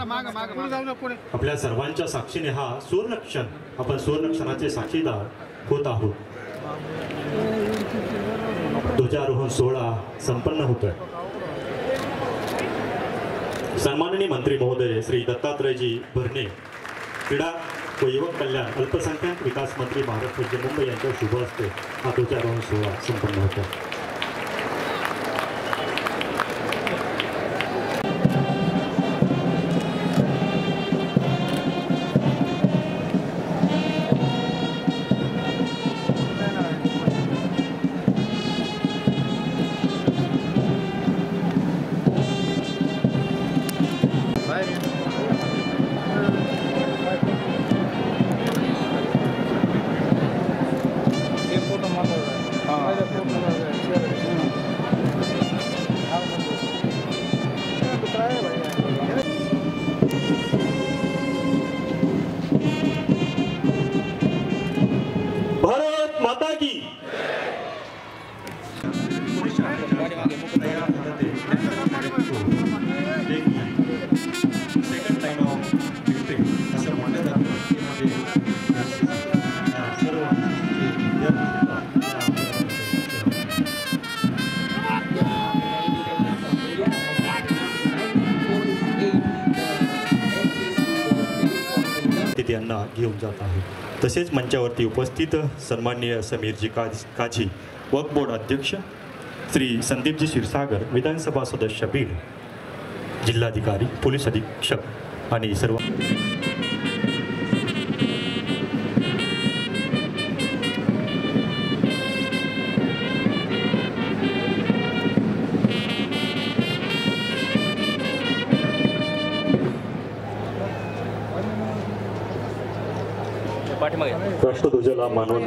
आपल्या सर्वांच्या साक्षीने हा सुवर्णक्षण आपण सुवर्णक्षणाचे साक्षीदार होत आहोत। ध्वजारोहण सोहळा संपन्न होतोय। सन्माननीय मंत्री महोदय श्री दत्तात्रयजी भरणे, क्रीडा व युवक कल्याण अल्पसंख्याक विकास मंत्री महाराष्ट्र राज्य मुंबई यांच्या शुभ हस्ते हा ध्वजारोहण सोहळा संपन्न होतो। भारत माता की यांना घेऊन जात आहे। तसेच मंचावरती उपस्थित सन्माननीय समीरजी काझी, वक्फ बोर्ड अध्यक्ष श्री संदीपजी क्षीरसागर, विधानसभा सदस्य बीड, जिल्हाधिकारी, पोलीस अधीक्षक आणि सर्व राष्ट्रध्वजाला मानवंदना